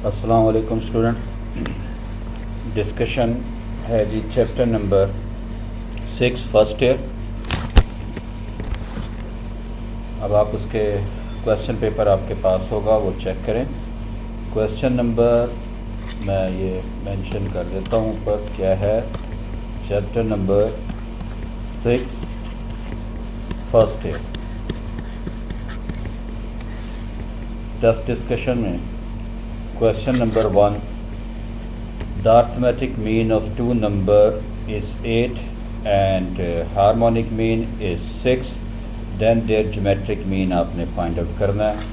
अस्सलाम वालेकुम students. Discussion है जी चैप्टर नंबर 6 फर्स्ट ईयर। अब आप उसके क्वेश्चन पेपर आपके पास होगा, वो चेक करें। क्वेश्चन नंबर मैं ये मेंशन कर देता हूँ ऊपर क्या है। Chapter number 6 first year test discussion में question number 1, the arithmetic mean of two number is 8 and harmonic mean is 6, then their geometric mean आपने find out करना है।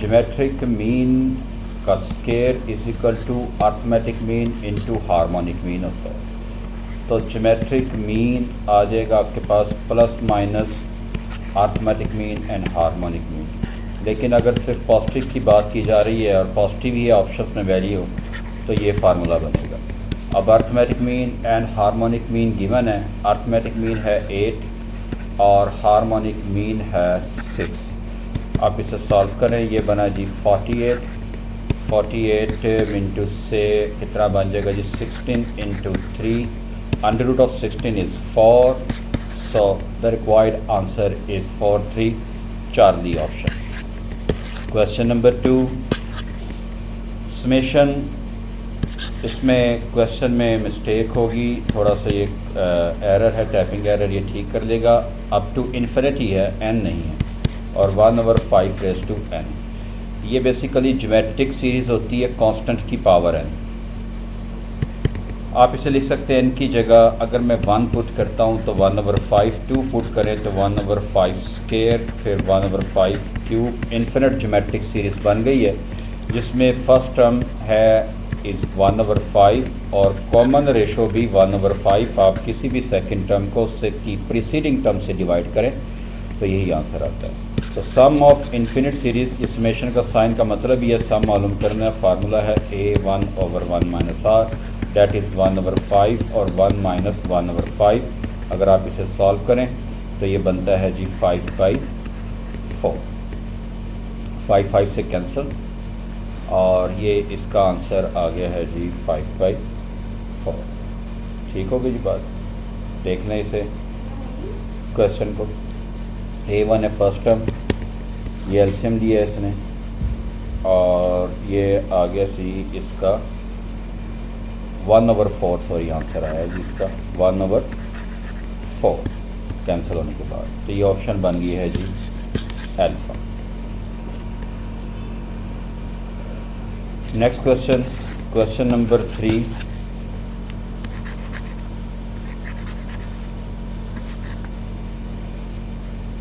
geometric mean का square is equal to arithmetic mean into harmonic mean होता है। तो geometric mean आ जाएगा आपके पास plus minus arithmetic mean and harmonic mean। लेकिन अगर सिर्फ पॉजिटिव की बात की जा रही है और पॉजिटिव ही ऑप्शंस में वैल्यू तो ये फार्मूला बनेगा। अब arithmetic mean and harmonic mean given है। अर्थमेटिक मीन है 8 और हार्मोनिक मीन है 6। आप इसे सॉल्व करें, ये बना जी 48 इंटू से कितना बन जाएगा जी 16 into 3, under root of 16 is 4, so the required answer is 4 3 Charlie option. Question number 2, summation. इसमें क्वेश्चन में मिस्टेक होगी, थोड़ा सा ये एरर है, टाइपिंग एरर, ये ठीक कर लेगा। अप टू इन्फिनिटी है, n नहीं है, और 1/5 रेज़ टू n। ये बेसिकली ज्योमेट्रिक सीरीज़ होती है कांस्टेंट की पावर n। आप इसे लिख सकते हैं n की जगह अगर मैं 1 पुट करता हूँ तो 1/5, 2 पुट करें तो 1/5 स्केयर, फिर 1/5 क्यूब। इन्फिनिट ज्योमेट्रिक सीरीज़ बन गई है जिसमें फर्स्ट टर्म है इज़ 1/5 और कॉमन रेशो भी 1/5। आप किसी भी सेकंड टर्म को उससे की प्रीसीडिंग टर्म से डिवाइड करें तो यही आंसर आता है। तो सम ऑफ इन्फिनिट सीरीज़, इस समेशन का साइन का मतलब ये सम मालूम करना है। फार्मूला है a1/1 minus r, that is 1/5 और 1 माइनस 1/5। अगर आप इसे सॉल्व करें तो ये बनता है जी 5/4। 5 से कैंसिल और ये इसका आंसर आ गया है जी 5/4। ठीक हो गई जी बात। देख लें इसे क्वेश्चन को। a1 है फर्स्ट टर्म, ये एलसीएम दिया है इसने, और ये आ गया सी इसका 1/4, सॉरी आंसर आया है जिसका 1/4 कैंसिल होने के बाद। तो ये ऑप्शन बन गई है जी alpha. Next question, question number 3।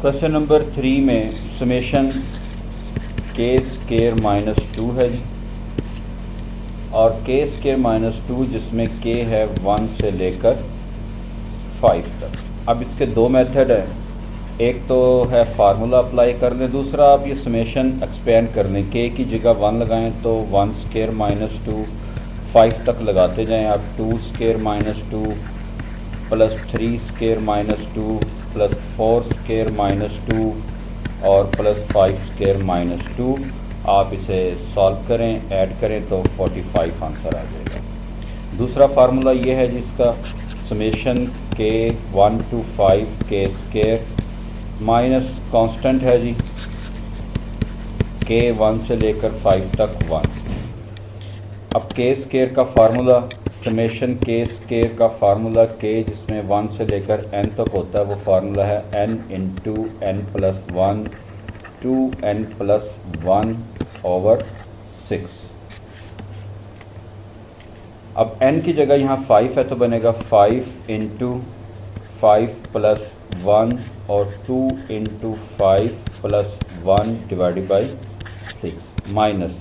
Question number 3 में समेशन k स्केयर -2 है जी, और k स्केयर -2 जिसमें k है 1 से लेकर 5 तक। अब इसके दो मेथड हैं, एक तो है फार्मूला अप्लाई कर लें, दूसरा आप ये समेशन एक्सपेंड कर लें। k की जगह 1 लगाएं तो 1 स्केयर -2 5 तक लगाते जाएं आप। 2 square -2 plus 3 square -2 plus 4 square -2 और प्लस 5 स्केयर -2। आप इसे सॉल्व करें, ऐड करें तो 45 आंसर आ जाएगा। दूसरा फार्मूला ये है जिसका summation k 1 to 5 k square minus constant है जी k 1 से लेकर 5 तक 1। अब k स्केयर का फार्मूला, समेशन k स्केयर का फार्मूला k जिसमें 1 से लेकर n तक होता है, वो फार्मूला है n इंटू n+1 2n+1/6। अब n की जगह यहाँ 5 है तो बनेगा 5 इंटू 5 + 1 और 2 इंटू 5 + 1 डिवाइडेड बाई 6 माइनस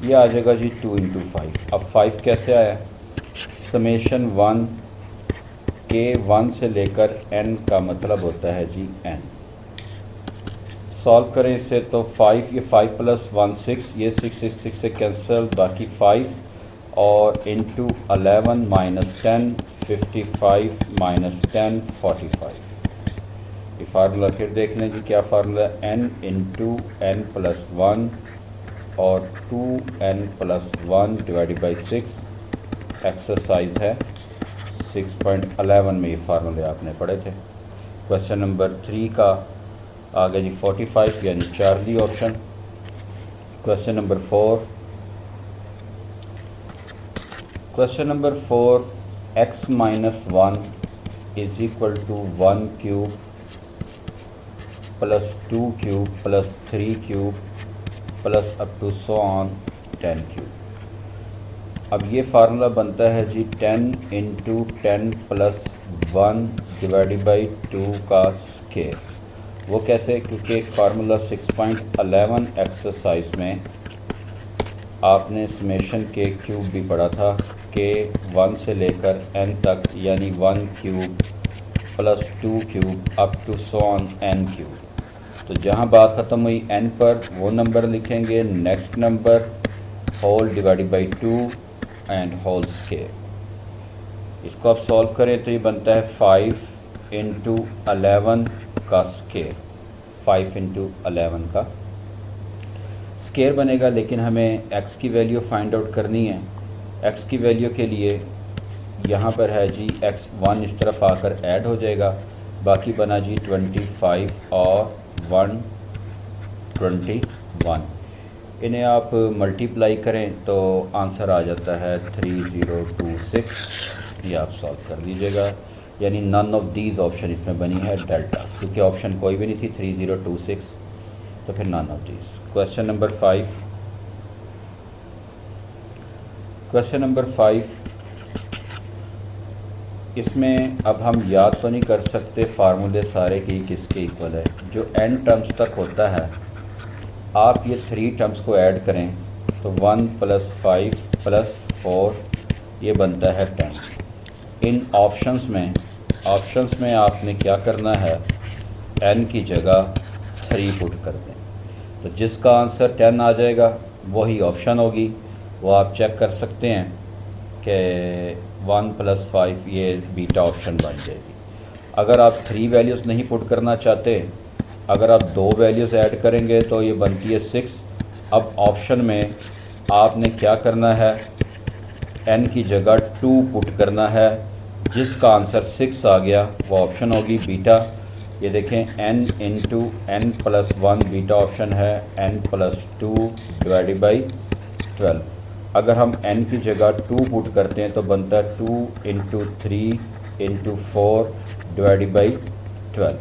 ये आ जाएगा जी 2 इंटू 5। अब 5 कैसे आया? समेशन 1 k 1 से लेकर n का मतलब होता है जी n। सॉल्व करें इसे तो 5, ये 5 + 1 6, ये 6 से कैंसिल, बाकी 5 और इंटू 11 - 10 55 - 10 45। ये फार्मूला फिर देख लें जी क्या फार्मूला, n इंटू n+1 और 2n+1 डिवाइडेड बाई 6 एक्सरसाइज है 6.11 में ये फार्मूले आपने पढ़े थे। क्वेश्चन नंबर 3 का आगे जी 45 यानी Charlie option. Question number 4 x-1 is equal to 1 cube plus 2 cube plus 3 cube plus up to so on 10 cube. अब ये फार्मूला बनता है जी 10 इंटू 10 प्लस 1 डिवाइडेड बाई 2 का स्केयर। वो कैसे? क्योंकि एक फार्मूला 6.11 एक्सरसाइज में आपने समेशन के क्यूब भी पढ़ा था के 1 से लेकर n तक यानी 1 cube plus 2 cube up to so on n cube. तो जहाँ बात ख़त्म हुई n पर वो नंबर लिखेंगे, next number whole divided by 2 and whole square. इसको आप सॉल्व करें तो ये बनता है 5 इंटू 11 का स्केयर, 5 इंटू 11 का स्केयर बनेगा। लेकिन हमें x की वैल्यू फाइंड आउट करनी है। x की वैल्यू के लिए यहाँ पर है जी x1 इस तरफ आकर ऐड हो जाएगा, बाकी बना जी 25 और 121। इन्हें आप मल्टीप्लाई करें तो आंसर आ जाता है 3026। ये आप सॉल्व कर लीजिएगा। यानी नन ऑफ दीज ऑप्शन इसमें बनी है डेल्टा, क्योंकि ऑप्शन कोई भी नहीं थी 3026, तो फिर none of these. Question number 5 इसमें अब हम याद तो नहीं कर सकते फार्मूले सारे की किसके इक्वल है। जो n टर्म्स तक होता है आप ये 3 टर्म्स को ऐड करें तो 1 + 5 + 4 ये बनता है 10। इन ऑप्शंस में आपने क्या करना है, n की जगह 3 पुट कर दें, तो जिसका आंसर 10 आ जाएगा वही ऑप्शन होगी। वो आप चेक कर सकते हैं कि 1 + 5 ये बीटा ऑप्शन बन जाएगी। अगर आप 3 वैल्यूज़ नहीं पुट करना चाहते, अगर आप 2 वैल्यूज़ ऐड करेंगे तो ये बनती है 6। अब ऑप्शन में आपने क्या करना है, n की जगह 2 पुट करना है, जिसका आंसर 6 आ गया वो ऑप्शन होगी बीटा। ये देखें n into n+1 beta option है n + 2 डिवाइडेड बाई 12। अगर हम n की जगह 2 पुट करते हैं तो बनता है 2 इंटू 3 इंटू 4 डिवाइडेड बाई 12।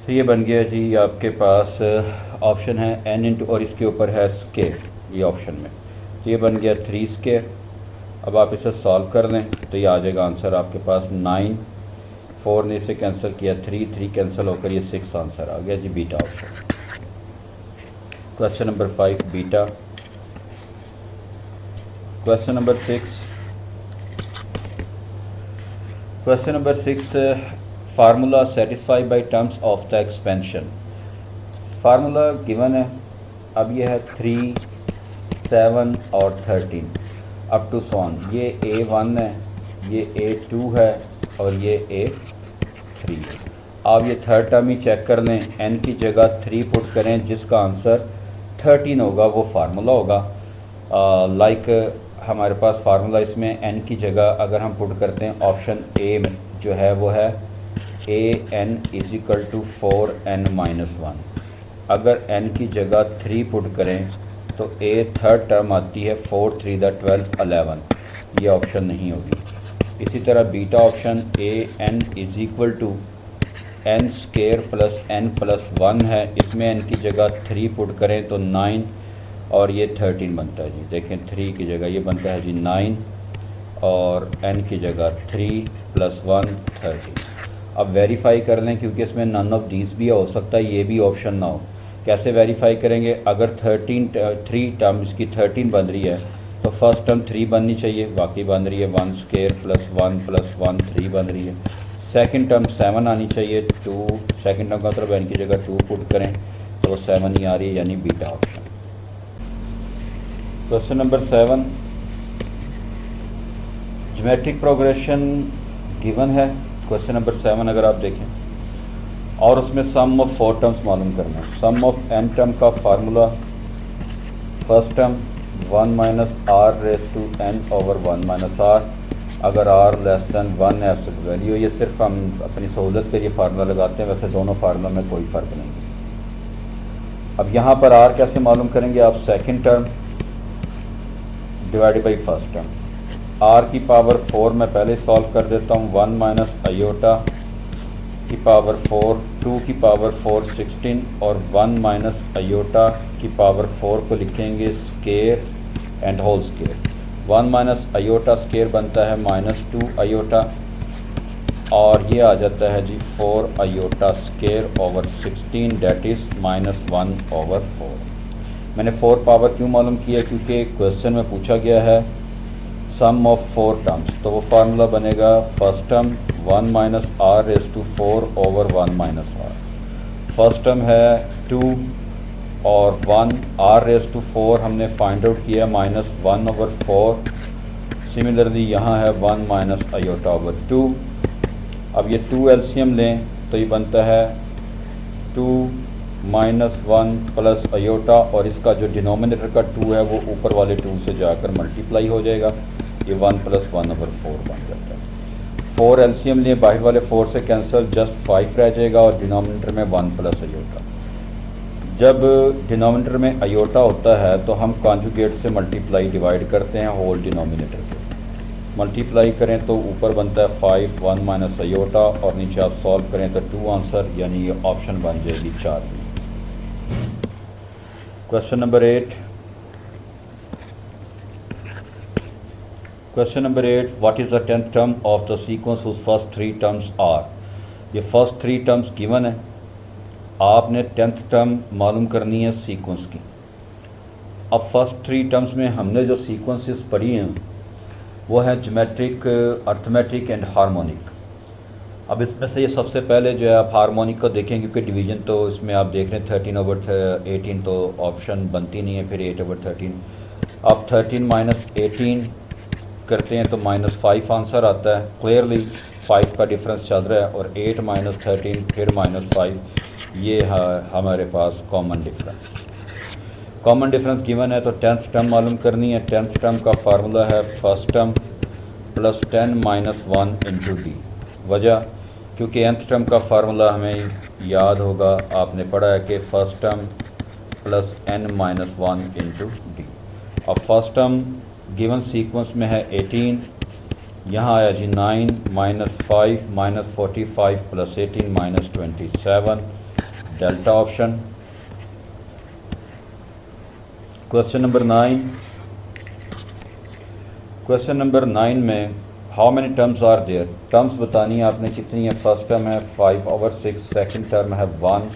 तो ये बन गया जी आपके पास ऑप्शन है n इंटू, और इसके ऊपर है स्केयर ये ऑप्शन में, तो ये बन गया 3 स्केयर। अब आप इसे सॉल्व कर लें तो ये आ जाएगा आंसर आपके पास 9। 4 ने इसे कैंसिल किया, 3 कैंसिल होकर ये 6 आंसर आ गया जी beta option. Question number 5 beta. Question number 6 formula satisfy by terms of the expansion. Formula given है, अब ये है 3, 7 और 13 अप टू सो ऑन। ये A1 है, ये A2 है और ये A3 है। आप ये थर्ड टर्म ही चेक कर लें, n की जगह 3 पुट करें, जिसका आंसर 13 होगा वो फार्मूला होगा। लाइक हमारे पास फार्मूला इसमें n की जगह अगर हम पुट करते हैं ऑप्शन ए में जो है वो है an = 4n-1। अगर n की जगह 3 पुट करें तो a थर्ड टर्म आती है 4 3 12 11, ये ऑप्शन नहीं होगी। इसी तरह beta option an = n square plus n+1 है, इसमें n की जगह 3 पुट करें तो 9 और ये 13 बनता है जी। देखें 3 की जगह ये बनता है जी 9 और n की जगह 3 + 1 13। अब वेरीफाई कर लें, क्योंकि इसमें नन ऑफ दीज भी हो सकता है ये भी ऑप्शन ना हो। कैसे वेरीफाई करेंगे? अगर 3 टर्म इसकी 13 बन रही है तो फर्स्ट टर्म 3 बननी चाहिए, बाकी बन रही है 1 स्केयर प्लस 1 + 1 3 बन रही है। सेकंड टर्म 7 आनी चाहिए, 2 सेकंड टर्म का मतलब n की जगह 2 पुट करें तो 7 ही आ रही है, यानी beta option. Question number 7 geometric progression given है। क्वेश्चन नंबर 7 अगर आप देखें और उसमें सम ऑफ 4 टर्म्स मालूम करना है। सम ऑफ n टर्म का formula first term 1 minus r raise to n over 1 minus r, अगर r less than 1 absolute value. ये सिर्फ हम अपनी सहूलत के लिए फार्मूला लगाते हैं, वैसे दोनों फार्मूला में कोई फ़र्क नहीं। अब यहाँ पर r कैसे मालूम करेंगे आप? Second term divided by first term. r की पावर 4 मैं पहले सॉल्व कर देता हूँ। 1 माइनस आयोटा की पावर 4, 2 की पावर 4 16 और 1 माइनस आयोटा की पावर 4 को लिखेंगे square and whole square. 1 minus iota square बनता है -2 आयोटा और ये आ जाता है जी 4 iota square over 16 that is -1 over 4। मैंने 4 पावर क्यों मालूम किया? क्योंकि क्वेश्चन में पूछा गया है सम ऑफ 4 टर्म्स, तो वो फार्मूला बनेगा first term 1 minus r raise to 4 over 1 minus r. First term है 2 और 1, आर रेस टू 4 हमने फाइंड आउट किया -1 ओवर 4। सिमिलरली यहाँ है 1 माइनस आयोटा ओवर 2। अब ये 2 एलसीएम लें तो ये बनता है 2 माइनस 1 प्लस आयोटा और इसका जो डिनोमिनेटर का 2 है वो ऊपर वाले 2 से जाकर मल्टीप्लाई हो जाएगा। ये 1 प्लस 1 ओवर 4 बन जाता है। 4 एलसीएम लिए, बाहर वाले 4 से कैंसिल, जस्ट 5 रह जाएगा और डिनोमिनेटर में 1 प्लस आयोटा। जब डिनोमिनेटर में आयोटा होता है तो हम कॉन्जुगेट से मल्टीप्लाई डिवाइड करते हैं होल डिनोमिनेटर के। मल्टीप्लाई करें तो ऊपर बनता है 5 1 माइनस आयोटा और नीचे आप सॉल्व करें तो 2 आंसर, यानी ये ऑप्शन बन जाएगी 4। Question number 8। Question number 8, what is the 10th term of the sequence whose first 3 terms are. ये फर्स्ट 3 टर्म्स गिवन है, आपने 10th टर्म मालूम करनी है सीक्वेंस की। अब फर्स्ट 3 टर्म्स में हमने जो सीक्वेंसेस पढ़ी हैं वो है ज्योमेट्रिक, अर्थमेटिक एंड हार्मोनिक। अब इसमें से ये सबसे पहले जो है आप हार्मोनिक को देखें, क्योंकि डिवीज़न तो इसमें आप देख रहे हैं 13 ओवर 18 तो ऑप्शन बनती नहीं है, फिर 8 ओवर 13। आप 13 माइनस 18 करते हैं तो -5 आंसर आता है। क्लियरली 5 का डिफरेंस चल रहा है और 8 माइनस 13 फिर -5, ये है हमारे पास common difference. Common difference given है तो 10th टर्म मालूम करनी है। 10th टर्म का फार्मूला है first term plus 10 minus 1 into D. वजह क्योंकि nth टर्म का फार्मूला हमें याद होगा, आपने पढ़ा है कि first term plus n minus 1 into d. अब फर्स्ट टर्म गिवन सीक्वेंस में है 18, यहाँ आया जी 9 minus 5 minus 45 plus 18 minus 27, delta option. Question number 9। Question number 9 में how many terms are there, terms बतानी है आपने कितनी है। फर्स्ट टर्म है 5 ओवर 6, सेकंड टर्म है 1,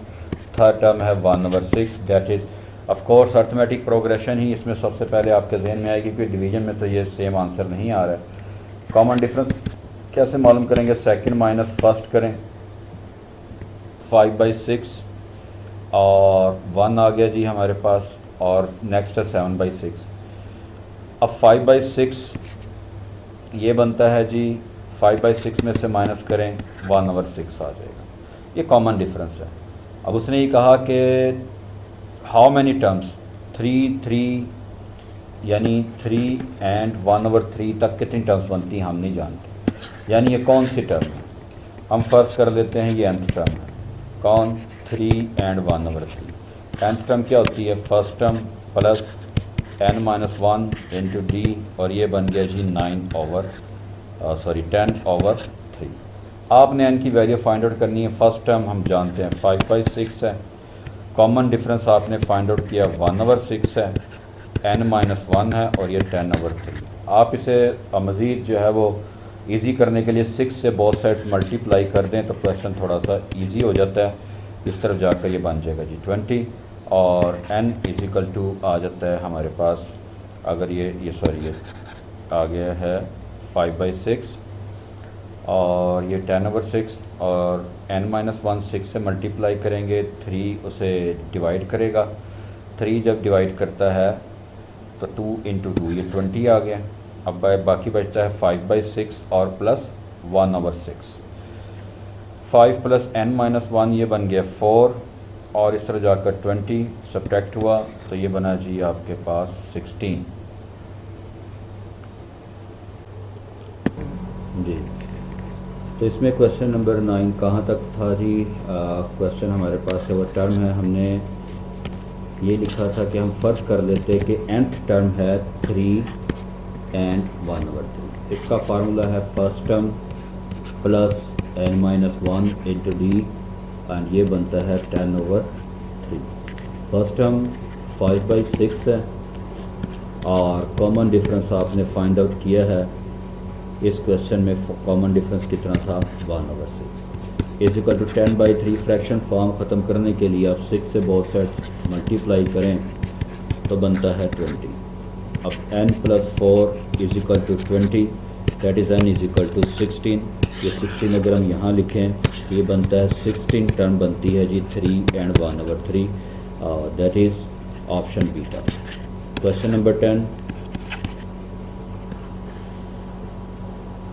थर्ड टर्म है 1 over 6। That is of course arithmetic progression ही इसमें सबसे पहले आपके जहन में आएगी, क्योंकि डिवीजन में तो ये सेम आंसर नहीं आ रहा है। कॉमन डिफरेंस कैसे मालूम करेंगे? सेकंड माइनस फर्स्ट करें, 5/6 और 1 आ गया जी हमारे पास, और नेक्स्ट है 7/6। अब 5/6 ये बनता है जी 5/6 में से माइनस करें 1 ओवर 6 आ जाएगा। ये कॉमन डिफरेंस है। अब उसने ये कहा कि हाउ मैनी टर्म्स, 3 यानी 3 एंड 1 ओवर 3 तक कितनी टर्म्स बनती हैं हम नहीं जानते, यानी ये कौन सी टर्म है। हम फर्स्ट कर लेते हैं ये nth टर्म है, कौन? 3 एंड 1 ओवर 3। nth टर्म क्या होती है? First term plus n minus 1 into D, और ये बन गया जी 10 ओवर 3। आपने n की वैल्यू फाइंड आउट करनी है। फर्स्ट टर्म हम जानते हैं 5/6 है, कॉमन डिफरेंस आपने फाइंड आउट किया 1 ओवर 6 है, n माइनस 1 है और ये 10 ओवर 3। आप इसे मज़ीद जो है वो इजी करने के लिए 6 से बोथ साइड्स मल्टीप्लाई कर दें तो क्वेश्चन थोड़ा सा इजी हो जाता है। इस तरफ जाकर ये बन जाएगा जी 20 और n इजिकल टू आ जाता है हमारे पास, अगर ये आ गया है 5/6 और ये 10 ओवर 6 और n माइनस 1 6 से मल्टीप्लाई करेंगे, 3 उसे डिवाइड करेगा। 3 जब डिवाइड करता है तो 2 इंटू 2 ये 20 आ गया। अब बाकी बचता है 5/6 और प्लस 1 ओवर 6। 5 + n-1 ये बन गया 4 और इस तरह जाकर 20 सब्ट्रैक्ट हुआ तो ये बना जी आपके पास 16 जी। तो इसमें क्वेश्चन नंबर 9 कहाँ तक था जी? क्वेश्चन हमारे पास है वो टर्म है, हमने ये लिखा था कि हम फ़र्ज़ कर लेते कि nth टर्म है 3 and 1/3। इसका फार्मूला है first term plus n-1 into D and ये बनता है 10/3। फर्स्ट टर्म 5/6 है और कॉमन डिफरेंस आपने फाइंड आउट किया है। इस क्वेश्चन में कॉमन डिफरेंस कितना था? 1/6 is equal to 10/3। Fraction form ख़त्म करने के लिए आप 6 से बोथ साइड्स मल्टीप्लाई करें तो बनता है 20। अब n + 4 is equal to 20 that is n is equal to 16। ये 16 अगर हम यहाँ लिखें तो ये बनता है 16 टर्म बनती है जी 3 and 1/3 that is option beta. Question number 10।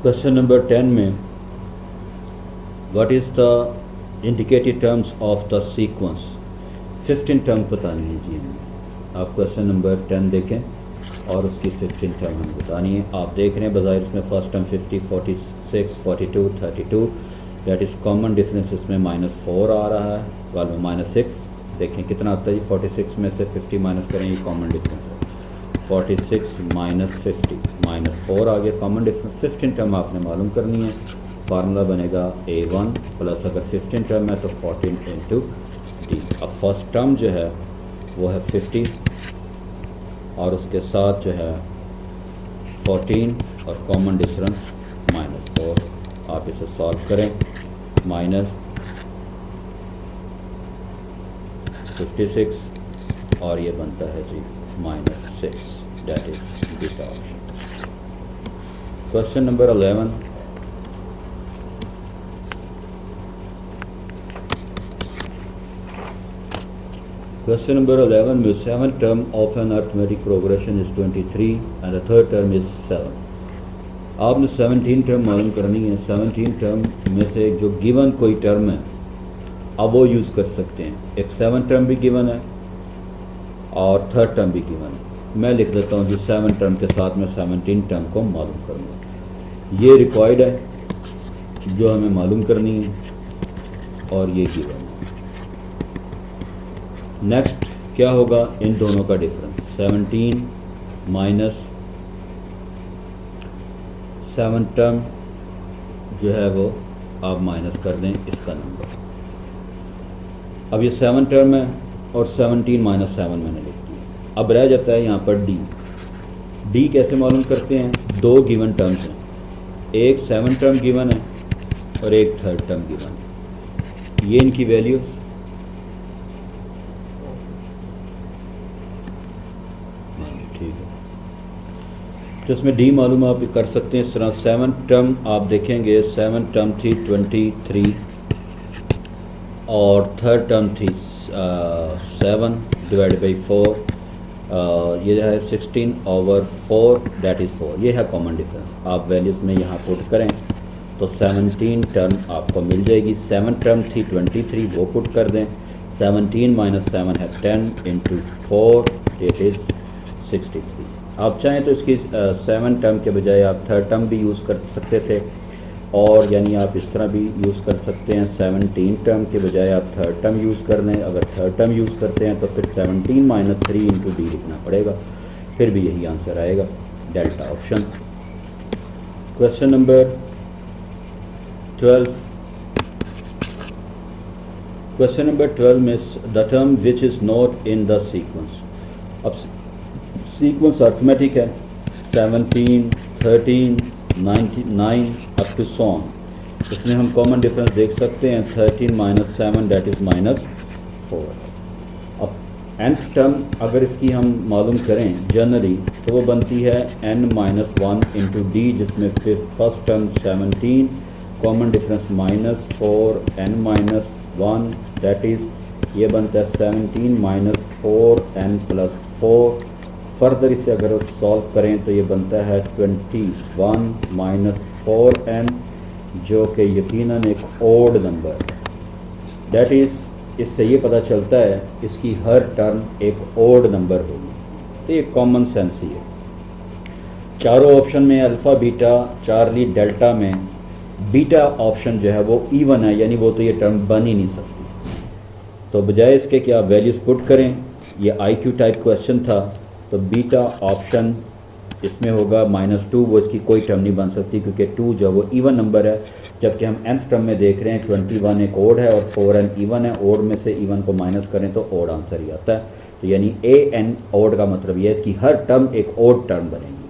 Question number 10 में what is the indicated terms of the sequence? 15 term बतानी है जी हमें। आप क्वेश्चन नंबर 10 देखें और उसकी 15 टर्म हमें बतानी है। आप देख रहे हैं बाज़ाहिर इसमें first term 50, 46, 42, 32 that is common difference इसमें -4 आ रहा है, वाल में -6। देखें कितना आता है जी, 46 में से 50 माइनस करें, ये कॉमन डिफरेंस है। 46 - 50 -4 आ गया कॉमन डिफरेंस। 15 टर्म आपने मालूम करनी है, फार्मूला बनेगा A1 प्लस अगर 15 टर्म है तो 14 इंटू डी। अब फर्स्ट टर्म जो है वो है 50 और उसके साथ जो है 14 और कॉमन डिफरेंस -4। आप इसे सॉल्व करें, -56 और ये बनता है जी -6 that is beta option. Question number 11। Question number 11 में 7 term of an arithmetic progression is 23 and the third term is 7। आपने 17 टर्म मालूम करनी है। 17 टर्म में से जो गिवन कोई टर्म है अब वो यूज़ कर सकते हैं। एक 7 टर्म भी गिवन है और थर्ड टर्म भी गिवन है। मैं लिख देता हूँ जी 7 टर्म के साथ में 17 टर्म को मालूम करूँगा। ये रिक्वायर्ड है जो हमें मालूम करनी है और ये गिवन है। नेक्स्ट क्या होगा? इन दोनों का डिफरेंस 17 माइनस 7 टर्म जो है वो आप माइनस कर दें इसका नंबर। अब ये 7 टर्म है और 17 - 7 मैंने लिख दिया। अब रह जाता है यहाँ पर डी। डी कैसे मालूम करते हैं? दो गिवन टर्म्स हैं, एक 7 टर्म गिवन है और एक थर्ड टर्म गिवन है। ये इनकी वैल्यू ठीक है। तो इसमें डी मालूम आप कर सकते हैं इस तरह। 7 टर्म आप देखेंगे 7 टर्म थी 23 और थर्ड टर्म थी 7 डिवाइड बाई 4 ये है 16/4 दैट इज़ 4। ये है कॉमन डिफरेंस। आप वैल्यूज़ में यहाँ पुट करें तो 17 टर्म आपको मिल जाएगी। 7 टर्म थी 23 वो पुट कर दें। 17 - 7 है 10 इंटू 4 डेट इज़ 63। आप चाहें तो इसकी 7 टर्म के बजाय आप थर्ड टर्म भी यूज़ कर सकते थे और यानी आप इस तरह भी यूज़ कर सकते हैं। 17 टर्म के बजाय आप थर्ड टर्म यूज़ कर लें। अगर थर्ड टर्म यूज़ करते हैं तो फिर 17 - 3 इंटू डी लिखना पड़ेगा, फिर भी यही आंसर आएगा, delta option. Question number 12। Question number 12 में the term which is not in the sequence. अब सीक्वेंस अर्थमेटिक है, 17, 13, 99 अप टू सॉन। इसमें हम कॉमन डिफरेंस देख सकते हैं 13 - 7 दैट इज़ -4। अब nth टर्म अगर इसकी हम मालूम करें जनरली तो वो बनती है n-1 इंटू डी, जिसमें फिर first term 17 common difference -4 n-1 that is ये बनता है 17 - 4n + 4। फर्दर इसे अगर सॉल्व करें तो ये बनता है 21 - 4n जो कि यकीनन एक ओड नंबर है। दैट इज़, इससे ये पता चलता है इसकी हर टर्म एक ओड नंबर होगी। तो ये कॉमन सेंस ही है। चारों ऑप्शन में अल्फ़ा बीटा चार्ली डेल्टा में बीटा ऑप्शन जो है वो इवन है, यानी वो तो ये टर्म बन ही नहीं सकती। तो बजाय इसके कि आप वैल्यूज़ पुट करें, ये IQ टाइप क्वेश्चन था, तो बीटा ऑप्शन इसमें होगा -2, वो इसकी कोई टर्म नहीं बन सकती क्योंकि 2 जो वो इवन नंबर है, जबकि हम nth टर्म में देख रहे हैं 21 एक ओड है और 4n इवन है। ओड में से इवन को माइनस करें तो ओड आंसर ही आता है। तो यानी an ओड का मतलब ये है इसकी हर टर्म एक ओड टर्म बनेगी।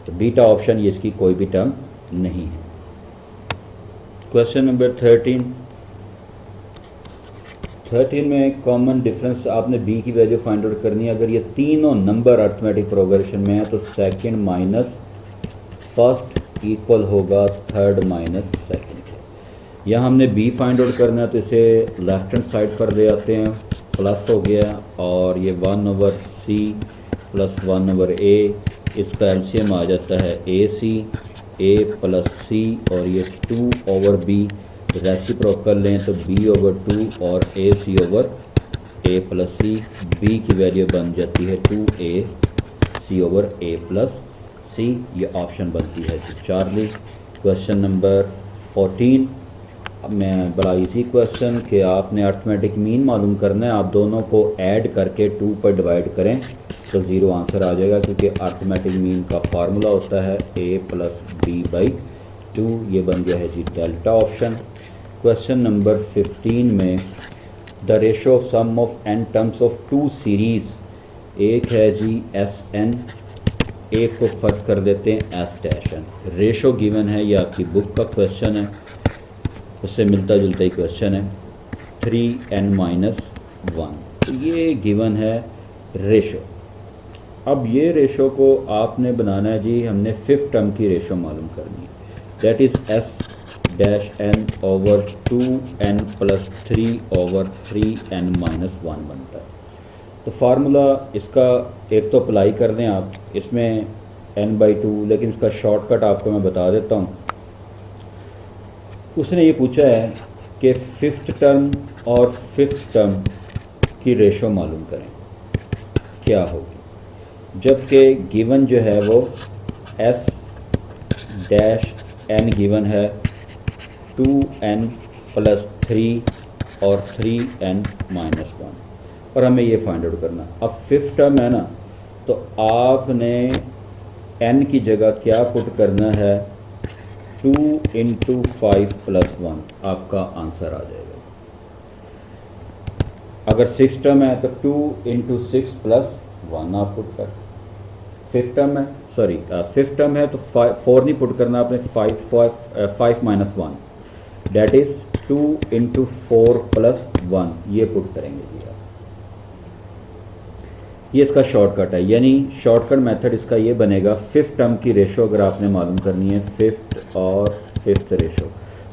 तो बीटा ऑप्शन ये इसकी कोई भी टर्म नहीं है। क्वेश्चन नंबर 13 में कॉमन डिफरेंस आपने b की वैल्यू फाइंड आउट करनी है। अगर ये तीनों नंबर अर्थमेटिक प्रोग्रेशन में है तो सेकंड माइनस फर्स्ट इक्वल होगा थर्ड माइनस सेकंड। यहाँ हमने b फाइंड आउट करना है तो इसे लेफ्ट हैंड साइड पर ले आते हैं, प्लस हो गया और ये 1/c प्लस 1/a, इसका एलसीएम आ जाता है ac, a प्लस c और ये 2/b, रेसिप्रोकल लें तो b/2 और ac/a प्लस c। b की वैल्यू बन जाती है 2ac/a प्लस c। ये ऑप्शन बनती है चार्ली। क्वेश्चन नंबर 14 में बड़ा इजी क्वेश्चन कि आपने अर्थमेटिक मीन मालूम करना है। आप दोनों को ऐड करके 2 पर डिवाइड करें तो 0 आंसर आ जाएगा, क्योंकि अर्थमेटिक मीन का फार्मूला होता है a प्लस b/2। ये बन गया है जी डेल्टा ऑप्शन। क्वेश्चन नंबर 15 में the ratio of sum of n terms of 2 series, एक है जी Sn, एक को फर्ज कर देते हैं S-n। रेशो गिवन है, ये आपकी बुक का क्वेश्चन है, उससे मिलता जुलता ही क्वेश्चन है 3n-1। तो ये गिवन है रेशो। अब ये रेशो को आपने बनाना है जी, हमने 5th टर्म की रेशो मालूम करनी है। दैट इज़ S-n/2n + 3/3n-1 बनता है। तो फार्मूला इसका एक तो अप्लाई कर दें आप, इसमें n/2, लेकिन इसका शॉर्टकट आपको मैं बता देता हूँ। उसने ये पूछा है कि 5th टर्म और 5th टर्म की रेशो मालूम करें, क्या होगी, जबकि गिवन जो है वो S-n गिवन है 2n + 3 और 3n-1, और हमें ये फाइंड आउट करना। अब 5th टर्म है ना, तो आपने n की जगह क्या पुट करना है, 2 × 5 + 1, आपका आंसर आ जाएगा। अगर 6th टर्म है तो 2 × 6 + 1 आप पुट कर। 5th टर्म है, सॉरी 5th टर्म है तो 4 नहीं पुट करना आपने, 5-1, डेट इज़ 2 × 4 + 1, ये पुट करेंगे जी आप। ये इसका शॉर्टकट है, यानी शॉर्टकट मेथड इसका ये बनेगा। 5th टर्म की रेशो अगर आपने मालूम करनी है, 5th और 5th रेशो,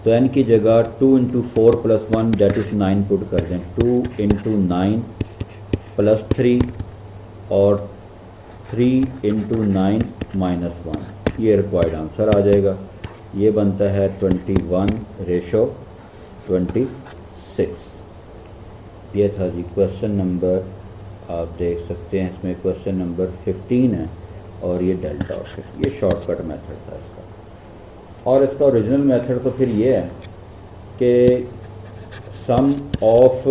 तो n की जगह 2 × 4 + 1 डेट इज़ 9 पुट कर दें। 2 × 9 + 3 और 3 × 9 - 1, ये रिक्वायर्ड आंसर आ जाएगा। ये बनता है 21/26। ये था जी क्वेश्चन नंबर, आप देख सकते हैं इसमें क्वेश्चन नंबर 15 है और ये डेल्टा ऑप्शन, ये शॉर्टकट मेथड था इसका। और इसका ओरिजिनल मेथड तो फिर ये है कि सम ऑफ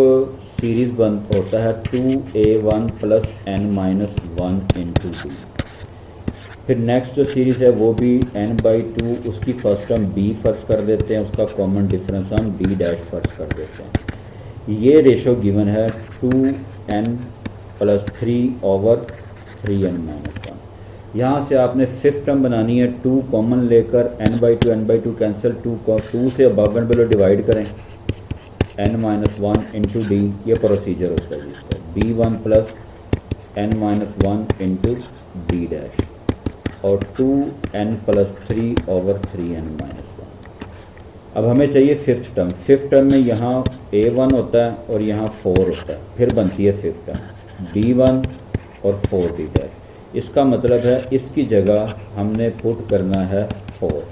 सीरीज़ बन होता है 2a1 + n-1 × b। फिर नेक्स्ट जो सीरीज़ है वो भी n/2, उसकी फर्स्ट टर्म b फर्ज कर देते हैं, उसका कॉमन डिफरेंस हम b' फर्ज कर देते हैं। ये रेशो गिवन है 2n + 3/3n-1। यहाँ से आपने 5th टर्म बनानी है, 2 कॉमन लेकर n/2 कैंसिल, 2 को 2 से अबव एंड बिलो डिवाइड करें, n-1 × d, ये प्रोसीजर होता है जिसका b1 + n-1 × d' और 2n + 3/3n-1। अब हमें चाहिए 5th टर्म। 5th टर्म में यहाँ a1 होता है और यहाँ 4 होता है, फिर बनती है 5th टर्म b1 और 4d'। इसका मतलब है इसकी जगह हमने पुट करना है 4।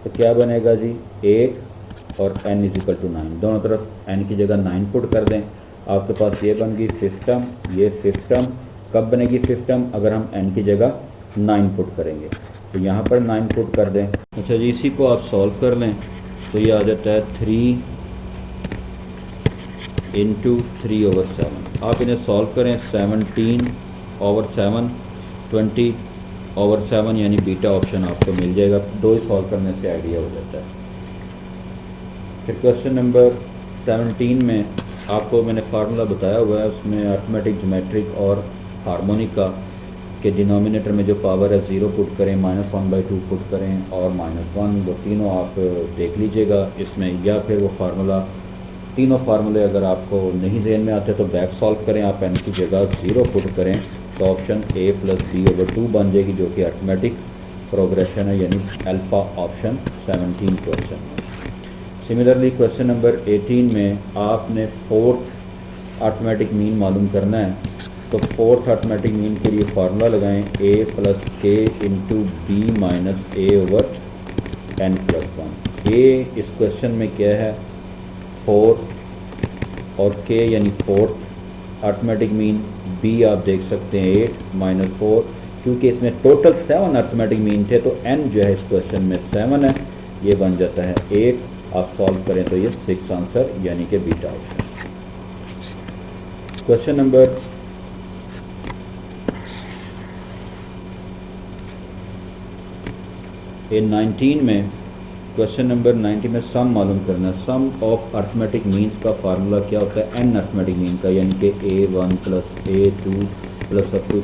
तो क्या बनेगा जी 8 और n इजिकल टू 9, दोनों तरफ n की जगह 9 पुट कर दें, आपके पास ये बन गई फिफ्थ टर्म। ये फिफ्थ टर्म कब बनेगी फिफ्थ टर्म? अगर हम n की जगह 9 पुट करेंगे, तो यहाँ पर 9 पुट कर दें। अच्छा जी, इसी को आप सॉल्व कर लें तो ये आ जाता है 3 इंटू 3/7। आप इन्हें सॉल्व करें, 17/7 20/7 यानी बीटा ऑप्शन आपको मिल जाएगा। दो ही सॉल्व करने से आइडिया हो जाता है। फिर क्वेश्चन नंबर 17 में आपको मैंने फार्मूला बताया हुआ है, उसमें अर्थमेटिक, ज्योमेट्रिक और हार्मोनिका के डिनोमिनेटर में जो पावर है 0 पुट करें, -1/2 पुट करें और -1, वो तीनों आप देख लीजिएगा इसमें, या फिर वो फार्मूला, तीनों फार्मूले अगर आपको नहीं जहन में आते तो बैक सॉल्व करें। आप n की जगह 0 पुट करें तो ऑप्शन a + b/2 बन जाएगी, जो कि अर्थमेटिक प्रोग्रेशन है, यानी अल्फ़ा ऑप्शन 17 क्वेश्चन में। सिमिलरली क्वेश्चन नंबर 18 में आपने फोर्थ अर्थमेटिक मीन मालूम करना है, तो फोर्थ अर्थमेटिक मीन के लिए फार्मूला लगाएं a + k into b - a/n+1। a इस क्वेश्चन में क्या है 4 और k यानी फोर्थ अर्थमेटिक मीन, b आप देख सकते हैं 8 - 4, क्योंकि इसमें टोटल 7 अर्थमेटिक मीन थे तो n जो है इस क्वेश्चन में 7 है, ये बन जाता है 8। आप सॉल्व करें तो ये 6 आंसर यानी कि बीटा ऑप्शन। क्वेश्चन नंबर 19 में, क्वेश्चन नंबर 90 में सम मालूम करना है। सम ऑफ अर्थमेटिक मीन्स का फार्मूला क्या होता है n अर्थमेटिक मीन का, यानी कि a1 + a2 + up to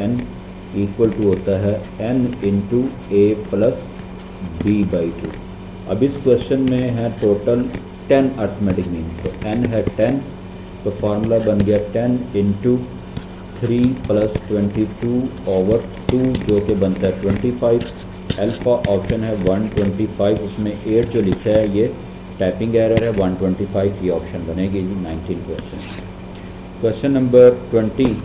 an equal to होता है n इंटू a + b/2। अब इस क्वेश्चन में है टोटल 10 अर्थमेटिक मीन, तो n है 10, तो फार्मूला बन गया 10 इंटू 3 + 22/2 जो कि बनता है 25। अल्फ़ा ऑप्शन है 125, उसमें 8 जो लिखा है ये टाइपिंग एरर है, 125 ये ऑप्शन बनेगी जी 19 क्वेश्चन। क्वेश्चन नंबर 20,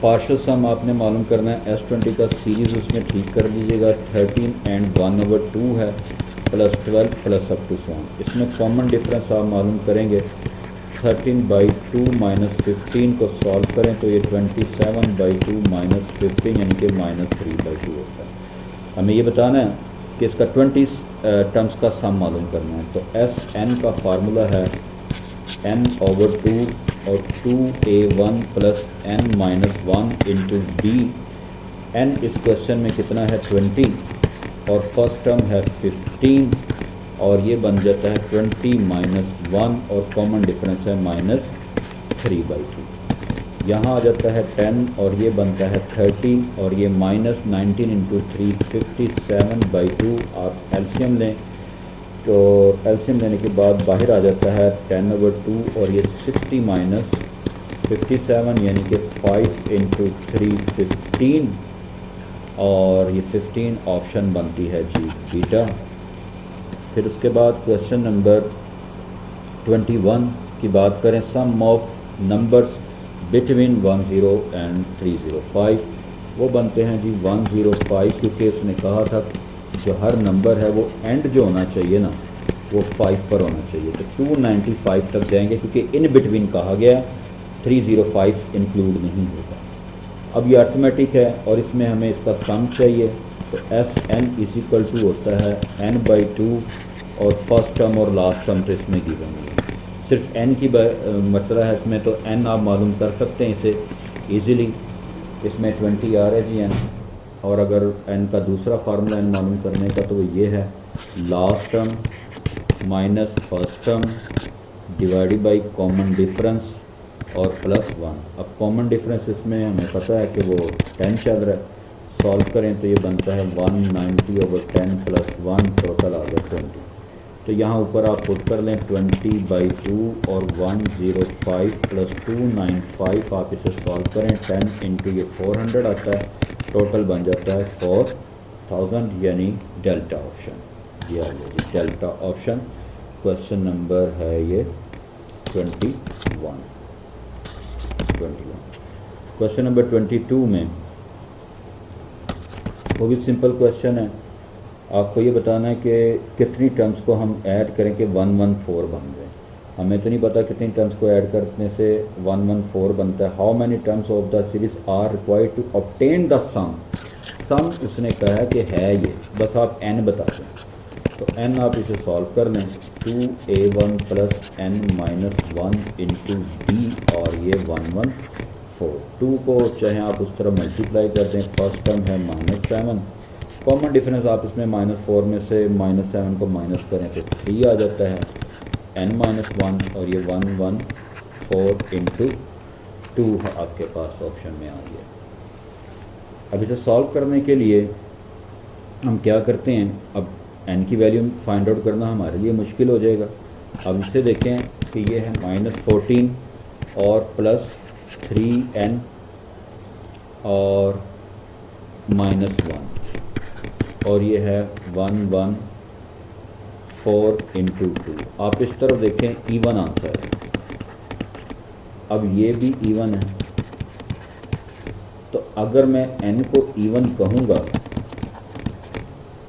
पार्शियल सम आपने मालूम करना है। S20 का सीरीज़ उसमें ठीक कर दीजिएगा, 13 and 1/2 है, +12 + up to 1। इसमें कॉमन डिफरेंस आप मालूम करेंगे, 13/2 - 15 को सॉल्व करें तो ये 27/2 - 15 यानी कि -3/2 होता है। हमें ये बताना है कि इसका 20 टर्म्स का सम मालूम करना है, तो Sn का फार्मूला है n/2 और 2a1 + n-1 into b। n इस क्वेश्चन में कितना है 20 और फर्स्ट टर्म है 15 और ये बन जाता है 20 - 1 और कॉमन डिफरेंस है -3/2। यहाँ आ जाता है 10 और ये बनता है 30 और ये -19 इंटू 3 57/2। आप एलसीएम लें तो एलसीएम लेने के बाद बाहर आ जाता है 10/2 और ये 60 - 57 यानी कि 5 इंटू 3 15 और ये 15 ऑप्शन बनती है जी बीटा। फिर उसके बाद क्वेश्चन नंबर 21 की बात करें, सम ऑफ नंबर्स बिटवीन 10 and 305, वो बनते हैं जी 105, क्योंकि उसने कहा था जो हर नंबर है वो एंड जो होना चाहिए ना वो 5 पर होना चाहिए, तो 295 तक जाएंगे क्योंकि इन बिटवीन कहा गया, 305 इंक्लूड नहीं होगा। अब ये अर्थमेटिक है और इसमें हमें इसका सम चाहिए, तो Sn = होता है n/2 और फर्स्ट टर्म और लास्ट टर्म तो इसमें गिवन है, सिर्फ n की मतलब है इसमें, तो n आप मालूम कर सकते हैं इसे इजीली। इसमें 20 आ रहा है जी n, और अगर n का दूसरा फार्मूला n मालूम करने का तो वो ये है last term minus first term divided by common difference और +1। अब कॉमन डिफरेंस इसमें हमें पता है कि वो 10 चल रहा है, सॉल्व करें तो ये बनता है 190/10 + 1 टोटल आ गया 20। तो यहाँ ऊपर आप पुट कर लें 20/2 और 105 + 295, आप इसे सॉल्व करें 10 इंटू ये 400 आता है, टोटल बन जाता है 4000 यानी डेल्टा ऑप्शन। ये आ गया जी डेल्टा ऑप्शन। क्वेश्चन नंबर है ये 21। क्वेश्चन नंबर 22 में वो भी सिंपल क्वेश्चन है, आपको ये बताना है कि कितनी टर्म्स को हम ऐड करें कि 114 बन जाए। हमें तो नहीं पता कितनी टर्म्स को ऐड करने से 114 बनता है। How many terms of the series are required to obtain the sum. Sum उसने कहा है कि है ये, बस आप n बता दें। तो n आप इसे सॉल्व कर लें, 2a1 plus n minus 1 into D, और ये 114। 2 को चाहे आप उस तरह मल्टीप्लाई कर दें, फर्स्ट टर्म है -7, कॉमन डिफरेंस आप इसमें -4 में से -7 को माइनस करें तो 3 आ जाता है, n-1, और ये 114 इंटू 2 आपके पास ऑप्शन में आ गया। अब इसे सॉल्व करने के लिए हम क्या करते हैं, अब n की वैल्यू फाइंड आउट करना हमारे लिए मुश्किल हो जाएगा। अब इसे देखें कि ये है -14 और प्लस 3n और -1, और ये है 114 इंटू 2। आप इस तरफ देखें, इवन आंसर है। अब ये भी इवन है, तो अगर मैं n को इवन कहूँगा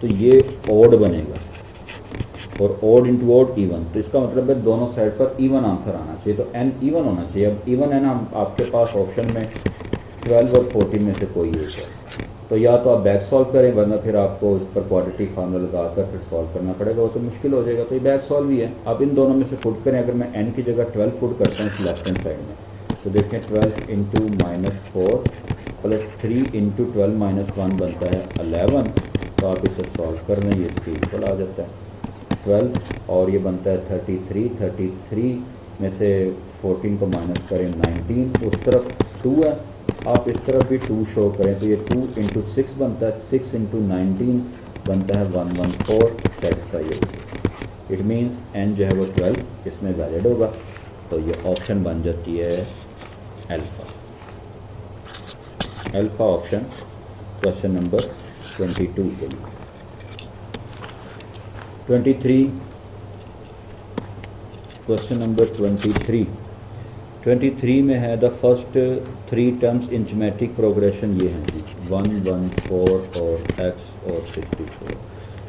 तो ये ओड बनेगा, और ओड इंटू ओड इवन, तो इसका मतलब है दोनों साइड पर इवन आंसर आना चाहिए, तो n इवन होना चाहिए। अब इवन है ना, आपके पास ऑप्शन में 12 और 14 में से कोई एक है, तो या तो आप बैक सॉल्व करें, वरना फिर आपको इस पर क्वाड्रेटिक फार्मूला लगाकर फिर सॉल्व करना पड़ेगा, वो तो मुश्किल हो जाएगा। तो ये बैक सॉल्व ही है। आप इन दोनों में से पुट करें। अगर मैं n की जगह 12 पुट करता हूँ इस लेफ्ट हैंड साइड में, तो देखें 12 इंटू -4 प्लस 3 इंटू 12 -1 बनता है 11। तो आप इसे सॉल्व कर लें, ये इसके इक्वल आ जाता है 12, और ये बनता है 33 में से 14 को माइनस करें 19, उस तरफ 2 है, आप इस तरफ भी 2 शो करें, तो ये 2 इंटू 6 बनता है, 6 इंटू 19 बनता है 114, सेटिस्फाई होगी। इट मीन्स n जो है वो 12 इसमें वैलिड होगा, तो ये ऑप्शन बन जाती है अल्फ़ा ऑप्शन क्वेश्चन नंबर 22 के लिए। 23 क्वेश्चन नंबर 23 में है the first 3 terms in geometric progression ये हैं जी, 1, 1, 4 और x और 64।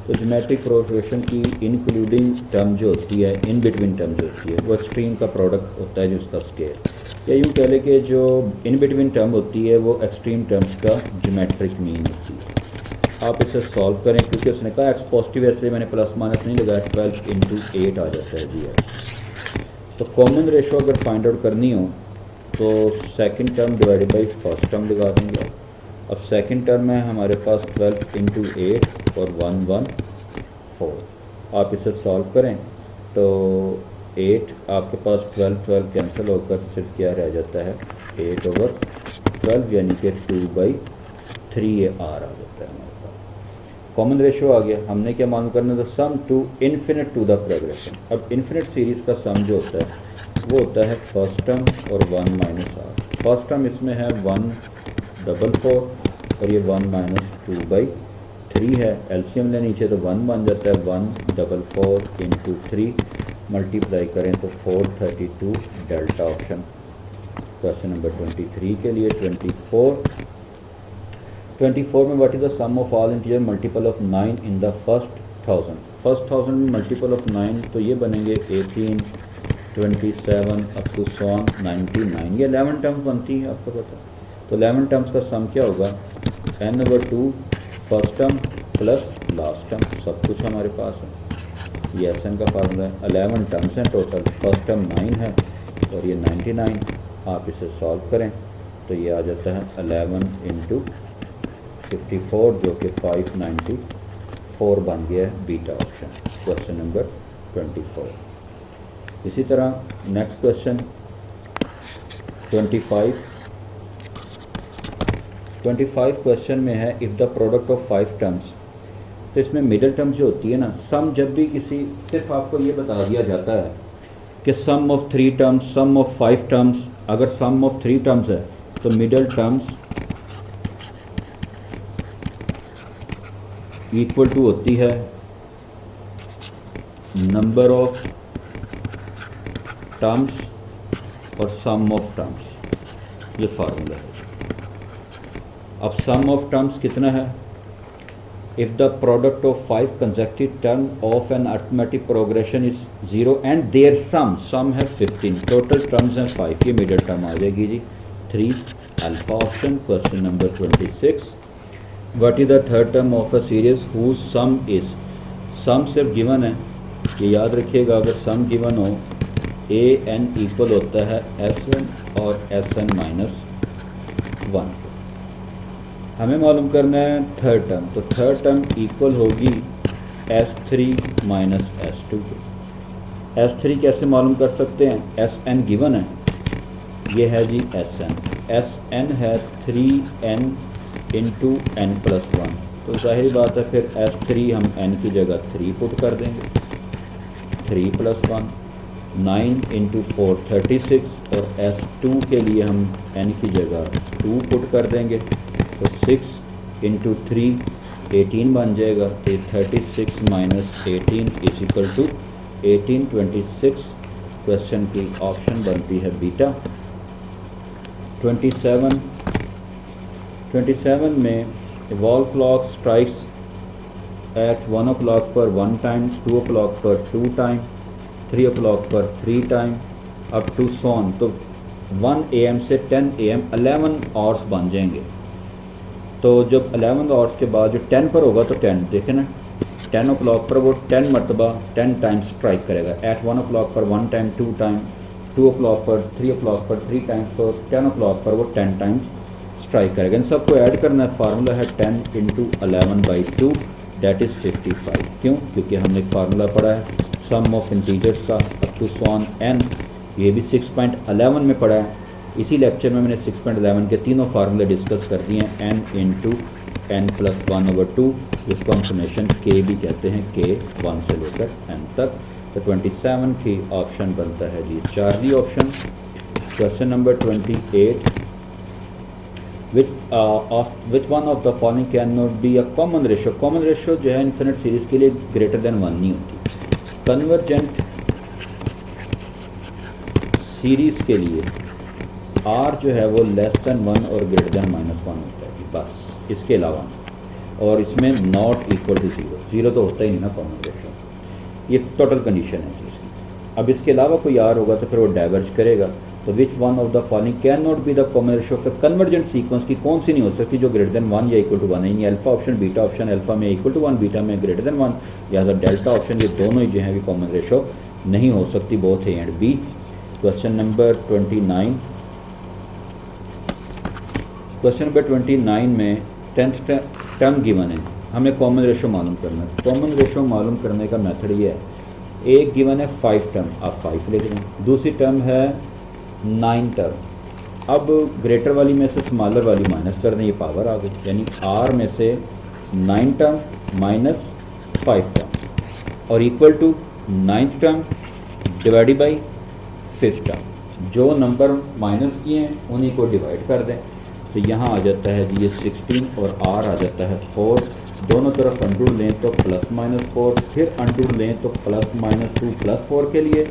तो ज्योमेट्रिक प्रोग्रेशन की इंक्लूडिंग टर्म जो होती है, इन बिटवीन टर्म जो होती है, वो एक्सट्रीम का प्रोडक्ट होता है जिसका स्केयर, या यूँ कह लें कि जो इन बिटवीन टर्म होती है वो एक्सट्रीम टर्म्स का ज्योमेट्रिक मीन होती है। आप इसे सॉल्व करें, क्योंकि उसने कहा एक्स पॉजिटिव, ऐसे मैंने प्लस माइनस नहीं लगाया, 12 इंटू 8 आ जाता है जी। तो कॉमन रेशो अगर फाइंड आउट करनी हो तो second term divided by first term लगा देंगे। अब सेकंड टर्म में हमारे पास 12 इंटू 8 और 114। आप इसे सॉल्व करें तो 8 आपके पास 12 कैंसिल होकर सिर्फ क्या रह जाता है 8/12, यानी कि 2/3 ये r आ जाता है हमारे पास। कॉमन रेशो आ गया। हमने क्या मालूम करना था, sum to infinite to the progression. अब इन्फिनिट सीरीज़ का सम जो होता है वो होता है फर्स्ट टर्म और 1 माइनस r। फर्स्ट टर्म इसमें है 144 और ये 1 माइनस 2/3 है। एलसीएम ले नीचे तो 1 बन जाता है, 144 इंटू 3 मल्टीप्लाई करें तो 432 डेल्टा ऑप्शन क्वेश्चन नंबर 23 के लिए। 24 में what is the sum of all integer multiple of 9 in the first 1000। First 1000 में मल्टीपल ऑफ 9 तो ये बनेंगे 18, 27 अप टू 99। ये 11 टर्म्स बनती है, आपको पता है। तो 11 टर्म्स का सम क्या होगा, n/2 first term plus last term, सब कुछ हमारे पास है। ये SN का फार्मूला है। 11 टर्म्स हैं टोटल, फर्स्ट टर्म 9 है और ये 99। आप इसे सॉल्व करें तो ये आ जाता है 11 इंटू 54 जो कि 594 बन गया है बीटा ऑप्शन क्वेश्चन नंबर 24। इसी तरह नेक्स्ट क्वेश्चन 25 क्वेश्चन में है if the product of 5 terms. तो इसमें मिडिल टर्म जो होती है ना, सम जब भी किसी, सिर्फ आपको ये बता दिया जाता है कि sum of 3 terms, sum of 5 terms. अगर सम ऑफ 3 टर्म्स है तो मिडिल टर्म्स इक्वल टू होती है नंबर ऑफ टर्म्स और सम ऑफ टर्म्स। ये फार्मूला है। अब सम ऑफ टर्म्स कितना है, if the product of 5 consecutive terms of an arithmetic progression is 0 and their sum है 15, total terms हैं 5, ये middle term आ जाएगी जी 3 alpha option. Question number 26, what is the third term of a series whose sum is, sum सिर्फ given है, ये याद रखिएगा, अगर sum given हो a n इक्वल होता है S1 और Sn माइनस 1. हमें मालूम करना है थर्ड टर्म, तो थर्ड टर्म इक्वल होगी S3 माइनस S2 के. S3 कैसे मालूम कर सकते हैं, Sn गिवन है, ये है जी Sn है 3n इंटू n प्लस 1, तो जाहिर बात है फिर S3 हम n की जगह 3 पुट कर देंगे, 3 प्लस 1, 9 इंटू 4 36, और S2 के लिए हम n की जगह 2 पुट कर देंगे, तो 6 इंटू 3 18 बन जाएगा, तो 36 माइनस 18 इज इक्वल टू 18. 26 क्वेश्चन की ऑप्शन बनती है बीटा. 27 में wall clock strikes eight 1 o'clock पर 1 टाइम, 2 o'clock पर 2 टाइम, 3 o'clock पर 3 टाइम, अप टू सोन, तो 1 AM से 10 AM 11 आवर्स बन जाएंगे. तो जब 11 आवर्स के बाद जो 10 पर होगा तो 10 देखें ना, 10 o'clock पर वो 10 मरतबा 10 टाइम्स स्ट्राइक करेगा, एट 1 o'clock पर 1 टाइम 2 टाइम, 2 o'clock पर 3 o'clock पर 3 टाइम्स, तो 10 o'clock पर वो 10 टाइम्स स्ट्राइक करेगा. इन सबको ऐड करना है, फार्मूला है 10 इंटू 11/2 दैट इज़ 55. क्यों, क्योंकि हमने एक फार्मूला पढ़ा है सम ऑफ इंटीजर्स का अप टू सॉन n, ये भी 6.11 में पढ़ा है. इसी लेक्चर में मैंने 6.11 के तीनों फार्मूले डिस्कस कर दिए हैं, n इंटू n प्लस 1/2, जिसको हम समेशन k भी कहते हैं, k 1 से लेकर n तक. तो 27 की ऑप्शन बनता है जी Charlie option. Question number 28, which one of the following can not be a common ratio. Common ratio जो है इन्फिनिट सीरीज़ के लिए ग्रेटर देन 1 नहीं होती. कन्वर्जेंट सीरीज़ के लिए R जो है वो लेस देन 1 और ग्रेटर देन -1 होता है, बस इसके अलावा, और इसमें नॉट इक्वल टू 0 तो होता ही नहीं ना कॉमन रेशो, ये टोटल कंडीशन है जी इसकी. अब इसके अलावा कोई R होगा तो फिर वो डाइवर्ज करेगा. तो विच one of the following can not be the common ratio of A convergent sequence की कौन सी नहीं हो सकती जो ग्रेटर देन 1 या इक्वल टू 1 है, यानी alpha option beta option, alpha में इक्वल टू 1 बीटा में ग्रेटर देन 1, या डेल्टा ऑप्शन, ये दोनों ही जो है कॉमन रेशो नहीं हो सकती, both A and B. Question number 29, question number 29 में 10th टर्म गिवन है, हमें कॉमन रेशो मालूम करना है. कॉमन रेशो मालूम करने का मेथड ये है, एक गिवन है 5 टर्म, आप 5 लिख दें, दूसरी टर्म है 9 टर्म. अब ग्रेटर वाली में से स्मॉलर वाली माइनस कर दें, ये पावर आ गई, यानी R में से 9 टर्म माइनस 5 टर्म और equal to 9th term divided by 5th term. जो नंबर माइनस किए हैं उन्हीं को डिवाइड कर दें, तो यहाँ आ जाता है जी ये 16 और R आ जाता है 4. दोनों तरफ अंडर लें तो +-4, फिर अंडर लें तो +-2 +4 के लिए,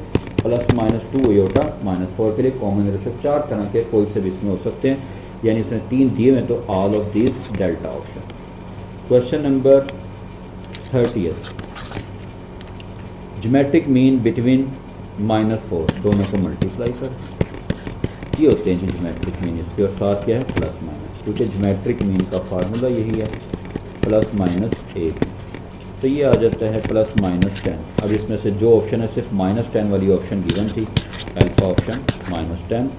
+-2 योटा -4 के लिए. कॉमन रेशो 4 तरह के कोई से भी इसमें हो सकते हैं, यानी इसमें 3 दिए हुए, तो all of this delta option. Question number 30, geometric mean between -4, दोनों को मल्टीप्लाई कर, ये होते हैं ज्योमेट्रिक मीन इसके, और साथ क्या है +-, क्योंकि ज्योमेट्रिक मीन का फार्मूला यही है +-1. तो ये आ जाता है +-10. अब इसमें से जो ऑप्शन है सिर्फ -10 वाली ऑप्शन गिवन थी, अल्फा ऑप्शन -10,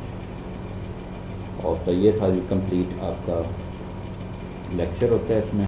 और तो ये था जो कंप्लीट आपका लेक्चर होता है इसमें.